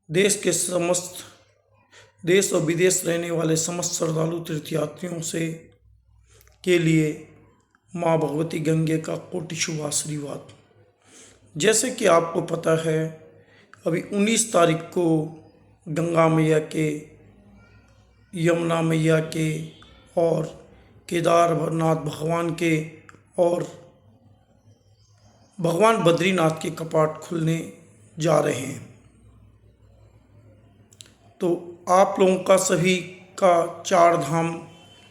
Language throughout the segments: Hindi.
देश के समस्त देश और विदेश रहने वाले समस्त श्रद्धालु तीर्थयात्रियों से के लिए माँ भगवती गंगे का कोटि शुभ आशीर्वाद। जैसे कि आपको पता है, अभी 19 तारीख को गंगा मैया के, यमुना मैया के और केदारनाथ भगवान के और भगवान बद्रीनाथ के कपाट खुलने जा रहे हैं। तो आप लोगों का सभी का 4 धाम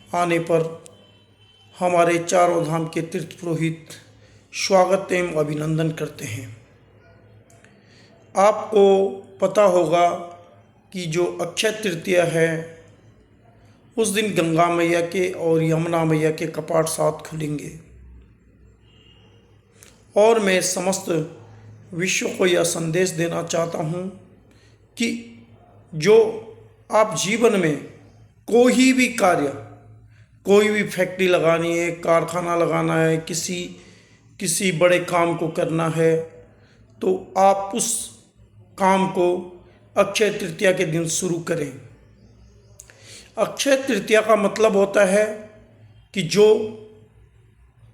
आने पर हमारे चारों धाम के तीर्थ पुरोहित स्वागत एवं अभिनंदन करते हैं। आपको पता होगा कि जो अक्षय तृतीया है उस दिन गंगा मैया के और यमुना मैया के कपाट साथ खुलेंगे और मैं समस्त विश्व को यह संदेश देना चाहता हूँ कि जो आप जीवन में कोई भी कार्य, कोई भी फैक्ट्री लगानी है, कारखाना लगाना है, किसी बड़े काम को करना है, तो आप उस काम को अक्षय तृतीया के दिन शुरू करें। अक्षय तृतीया का मतलब होता है कि जो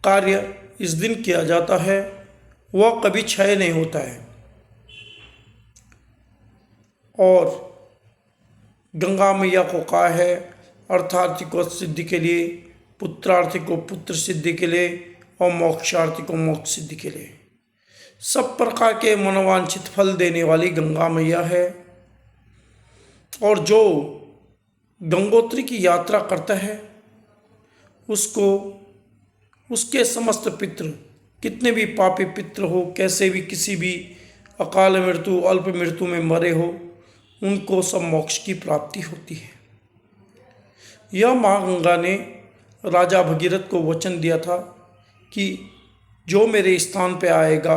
कार्य इस दिन किया जाता है वह कभी क्षय नहीं होता है। और गंगा मैया को कहा है अर्थार्थी को सिद्धि के लिए, पुत्रार्थी को पुत्र सिद्धि के लिए और मोक्षार्थी को मोक्ष सिद्धि के लिए सब प्रकार के मनोवांछित फल देने वाली गंगा मैया है। और जो गंगोत्री की यात्रा करता है उसको उसके समस्त पितृ, कितने भी पापी पितृ हो, कैसे भी किसी भी अकाल मृत्यु, अल्प मृत्यु में मरे हो, उनको सब मोक्ष की प्राप्ति होती है। यह माँ गंगा ने राजा भगीरथ को वचन दिया था कि जो मेरे स्थान पे आएगा,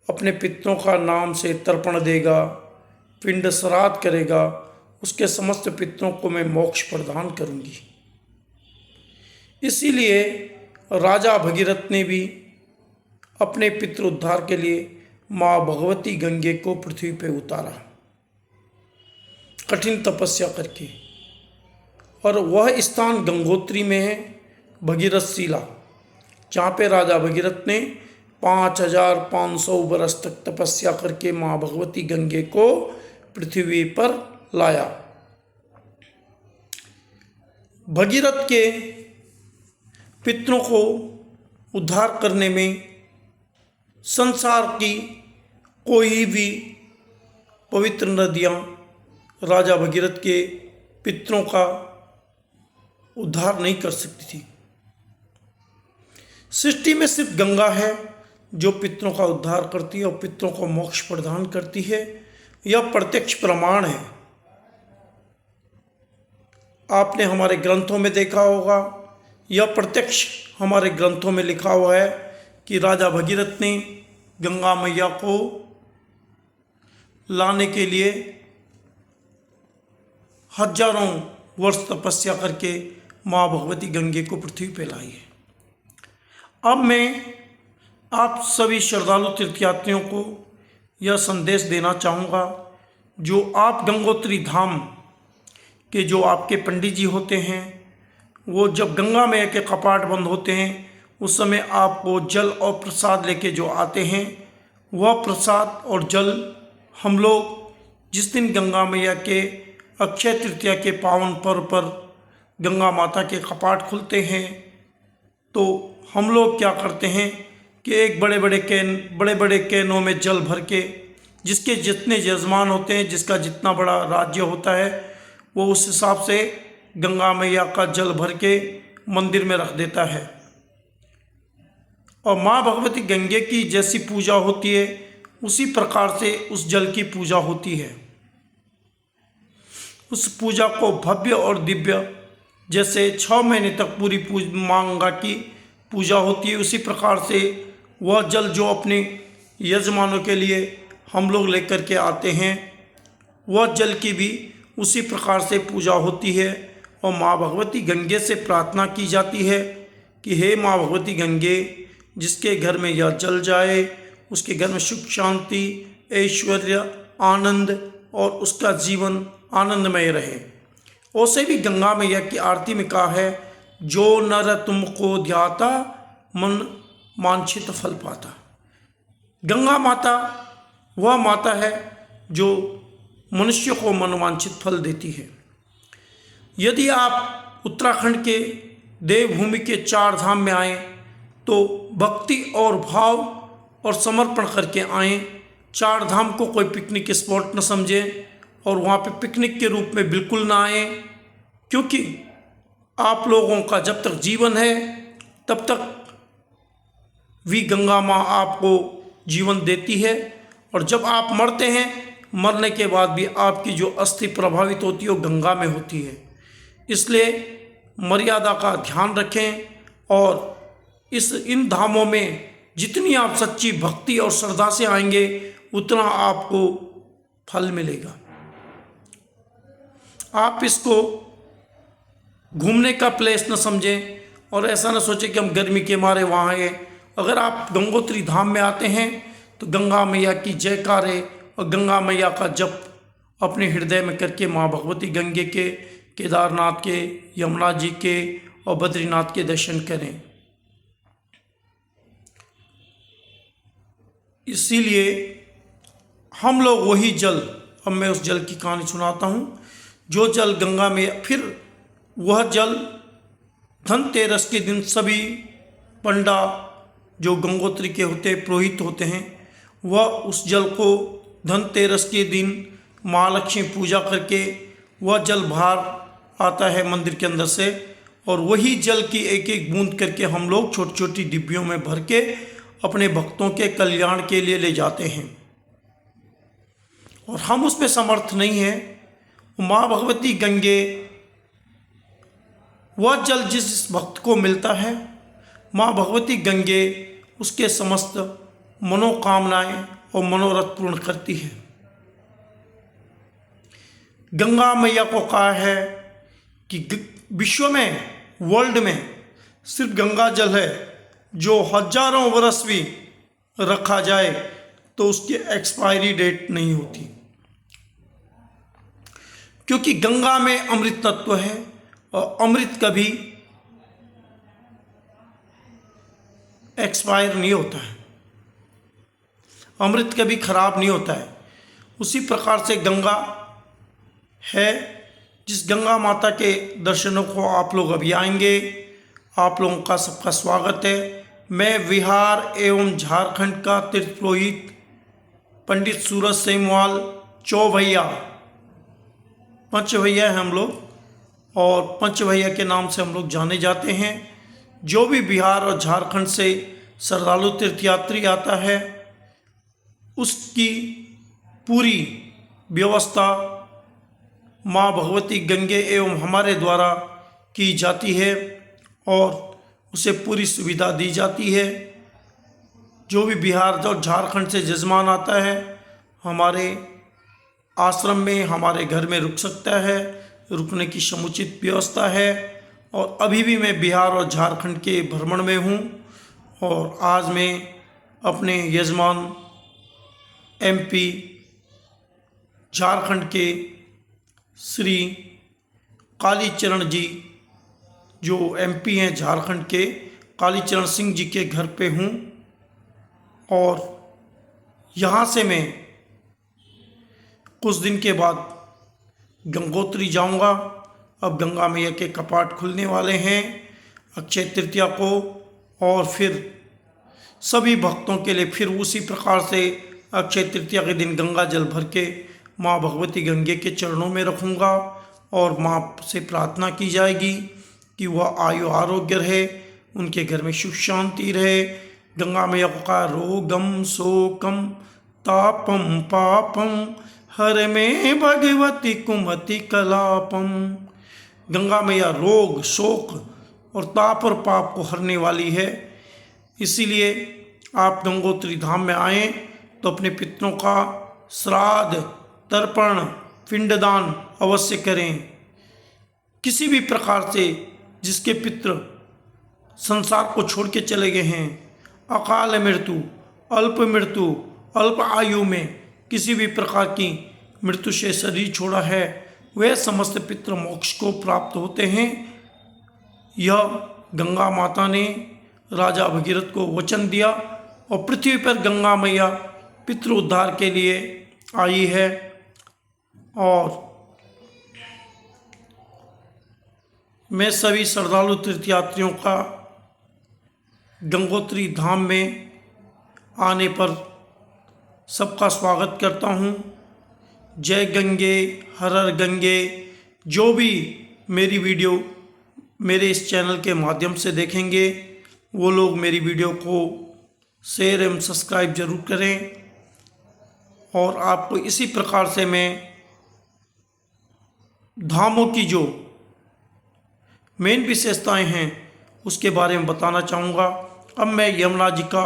अपने पितरों का नाम से तर्पण देगा, पिंड श्राद्ध करेगा, उसके समस्त पितरों को मैं मोक्ष प्रदान करूंगी। इसीलिए राजा भगीरथ ने भी अपने पितृ उद्धार के लिए माँ भगवती गंगे को पृथ्वी पे उतारा कठिन तपस्या करके। और वह स्थान गंगोत्री में है, भगीरथ शिला, जहाँ पे राजा भगीरथ ने 5500 वर्ष तक तपस्या करके माँ भगवती गंगे को पृथ्वी पर लाया। भगीरथ के पितरों को उद्धार करने में संसार की कोई भी पवित्र नदियाँ राजा भगीरथ के पितरों का उद्धार नहीं कर सकती थी। सृष्टि में सिर्फ गंगा है जो पितरों का उद्धार करती है और पितरों को मोक्ष प्रदान करती है। यह प्रत्यक्ष प्रमाण है। आपने हमारे ग्रंथों में देखा होगा, यह प्रत्यक्ष हमारे ग्रंथों में लिखा हुआ है कि राजा भगीरथ ने गंगा मैया को लाने के लिए हजारों वर्ष तपस्या करके माँ भगवती गंगे को पृथ्वी पर लाई है। अब मैं आप सभी श्रद्धालु तीर्थयात्रियों को यह संदेश देना चाहूँगा, जो आप गंगोत्री धाम के जो आपके पंडित जी होते हैं, वो जब गंगा मैया के कपाट बंद होते हैं उस समय आपको जल और प्रसाद लेके जो आते हैं, वह प्रसाद और जल हम लोग जिस दिन गंगा मैया के अक्षय तृतीया के पावन पर्व पर गंगा माता के कपाट खुलते हैं, तो हम लोग क्या करते हैं कि एक बड़े बड़े कैनों में जल भर के, जिसके जितने यजमान होते हैं, जिसका जितना बड़ा राज्य होता है, वो उस हिसाब से गंगा मैया का जल भर के मंदिर में रख देता है। और माँ भगवती गंगे की जैसी पूजा होती है उसी प्रकार से उस जल की पूजा होती है। उस पूजा को भव्य और दिव्य, जैसे 6 महीने तक पूरी माँ गंगा की पूजा होती है, उसी प्रकार से वह जल जो अपने यजमानों के लिए हम लोग लेकर के आते हैं, वह जल की भी उसी प्रकार से पूजा होती है। और माँ भगवती गंगे से प्रार्थना की जाती है कि हे माँ भगवती गंगे, जिसके घर में यह जल जाए उसके घर में सुख शांति, ऐश्वर्य, आनंद और उसका जीवन आनंदमय रहे। वैसे भी गंगा मैया की आरती में कहा है, जो नर तुमको ध्याता मन वांछित फल पाता। गंगा माता वह माता है जो मनुष्य को मनवांछित फल देती है। यदि आप उत्तराखंड के देवभूमि के 4 धाम में आएँ तो भक्ति और भाव और समर्पण करके आएँ। 4 धाम को कोई पिकनिक स्पॉट न समझें और वहाँ पे पिकनिक के रूप में बिल्कुल ना आएँ, क्योंकि आप लोगों का जब तक जीवन है तब तक भी गंगा माँ आपको जीवन देती है, और जब आप मरते हैं, मरने के बाद भी आपकी जो अस्थि प्रभावित होती है वो गंगा में होती है। इसलिए मर्यादा का ध्यान रखें और इन धामों में जितनी आप सच्ची भक्ति और श्रद्धा से आएंगे उतना आपको फल मिलेगा। आप इसको घूमने का प्लेस न समझें और ऐसा न सोचें कि हम गर्मी के मारे वहाँ आए। अगर आप गंगोत्री धाम में आते हैं तो गंगा मैया की जयकारे और गंगा मैया का जप अपने हृदय में करके माँ भगवती गंगे के, केदारनाथ के, यमुना जी के और बद्रीनाथ के दर्शन करें। इसीलिए हम लोग वही जल, अब मैं उस जल की कहानी सुनाता हूँ। जो जल गंगा में, फिर वह जल धनतेरस के दिन सभी पंडा जो गंगोत्री के होते, पुरोहित होते हैं, वह उस जल को धनतेरस के दिन महालक्ष्मी पूजा करके वह जल बाहर आता है मंदिर के अंदर से, और वही जल की एक एक बूंद करके हम लोग छोटी छोटी डिब्बियों में भर के अपने भक्तों के कल्याण के लिए ले जाते हैं। और हम उसमें समर्थ नहीं हैं। माँ भगवती गंगे, वह जल जिस भक्त को मिलता है, माँ भगवती गंगे उसके समस्त मनोकामनाएं और मनोरथ पूर्ण करती है। गंगा मैया को कहा है कि विश्व में, वर्ल्ड में सिर्फ गंगा जल है जो हजारों वर्ष भी रखा जाए तो उसकी एक्सपायरी डेट नहीं होती, क्योंकि गंगा में अमृत तत्व है और अमृत कभी एक्सपायर नहीं होता है, अमृत कभी खराब नहीं होता है। उसी प्रकार से गंगा है, जिस गंगा माता के दर्शनों को आप लोग अभी आएंगे। आप लोगों का सबका स्वागत है। मैं बिहार एवं झारखंड का तीर्थ पुरोहित पंडित सूरज सेमवाल चौभैया, पंच भैया हैं हम लोग, और पंच भैया के नाम से हम लोग जाने जाते हैं। जो भी बिहार और झारखंड से श्रद्धालु तीर्थयात्री आता है उसकी पूरी व्यवस्था माँ भगवती गंगे एवं हमारे द्वारा की जाती है और उसे पूरी सुविधा दी जाती है। जो भी बिहार और झारखंड से जजमान आता है हमारे आश्रम में, हमारे घर में रुक सकता है, रुकने की समुचित व्यवस्था है। और अभी भी मैं बिहार और झारखंड के भ्रमण में हूँ और आज मैं अपने यजमान एमपी झारखंड के श्री कालीचरण जी, जो एमपी हैं झारखंड के, कालीचरण सिंह जी के घर पे हूँ। और यहाँ से मैं कुछ दिन के बाद गंगोत्री जाऊँगा। अब गंगा मैया के कपाट खुलने वाले हैं अक्षय तृतीया को, और फिर सभी भक्तों के लिए फिर उसी प्रकार से अक्षय तृतीया के दिन गंगा जल भर के माँ भगवती गंगे के चरणों में रखूँगा और माँ से प्रार्थना की जाएगी कि वह आयु आरोग्य रहे, उनके घर में सुख शांति रहे। गंगा मैया को कहा, रोगम शोकम तापम पापम हर में भगवती कुमति कलापम। गंगा मैया रोग, शोक और ताप और पाप को हरने वाली है। इसीलिए आप गंगोत्री धाम में आएँ तो अपने पितरों का श्राद्ध, तर्पण, पिंडदान अवश्य करें। किसी भी प्रकार से जिसके पितृ संसार को छोड़ के चले गए हैं, अकाल मृत्यु, अल्प आयु में किसी भी प्रकार की मृत्यु से शरीर छोड़ा है वे समस्त पितृ मोक्ष को प्राप्त होते हैं। यह गंगा माता ने राजा भगीरथ को वचन दिया और पृथ्वी पर गंगा मैया पितृ उद्धार के लिए आई है। और मैं सभी श्रद्धालु तीर्थयात्रियों का गंगोत्री धाम में आने पर सबका स्वागत करता हूँ। जय गंगे हर हर गंगे। जो भी मेरी वीडियो मेरे इस चैनल के माध्यम से देखेंगे वो लोग मेरी वीडियो को शेयर एवं सब्सक्राइब जरूर करें। और आपको इसी प्रकार से मैं धामों की जो मेन विशेषताएं हैं उसके बारे में बताना चाहूँगा। अब मैं यमुना जी का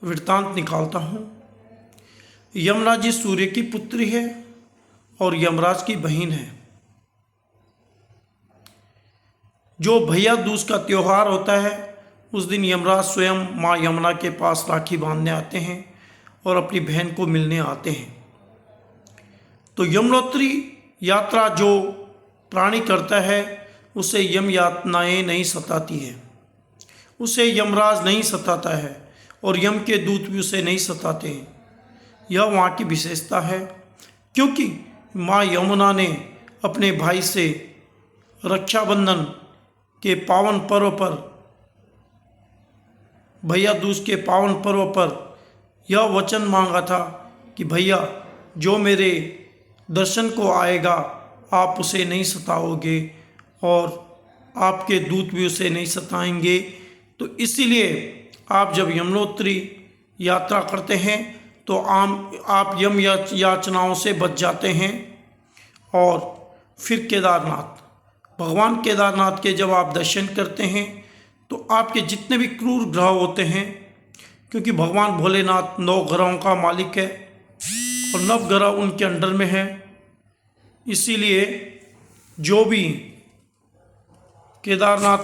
वृत्तांत निकालता हूँ। यमुना जी सूर्य की पुत्री है और यमराज की बहन है। जो भैया दूज का त्यौहार होता है उस दिन यमराज स्वयं माँ यमुना के पास राखी बांधने आते हैं और अपनी बहन को मिलने आते हैं। तो यमुनोत्री यात्रा जो प्राणी करता है उसे यम यातनाएँ नहीं सताती है, उसे यमराज नहीं सताता है और यम के दूत भी उसे नहीं सताते हैं। यह वहाँ की विशेषता है, क्योंकि माँ यमुना ने अपने भाई से रक्षाबंधन के पावन पर्व पर, भैया दूज के पावन पर्व पर यह वचन मांगा था कि भैया जो मेरे दर्शन को आएगा आप उसे नहीं सताओगे और आपके दूत भी उसे नहीं सताएंगे। तो इसीलिए आप जब यमुनोत्री यात्रा करते हैं तो आप यम याचनाओं से बच जाते हैं। और फिर केदारनाथ, भगवान केदारनाथ के जब आप दर्शन करते हैं तो आपके जितने भी क्रूर ग्रह होते हैं, क्योंकि भगवान भोलेनाथ 9 ग्रहों का मालिक है और 9 ग्रह उनके अंडर में है, इसीलिए जो भी केदारनाथ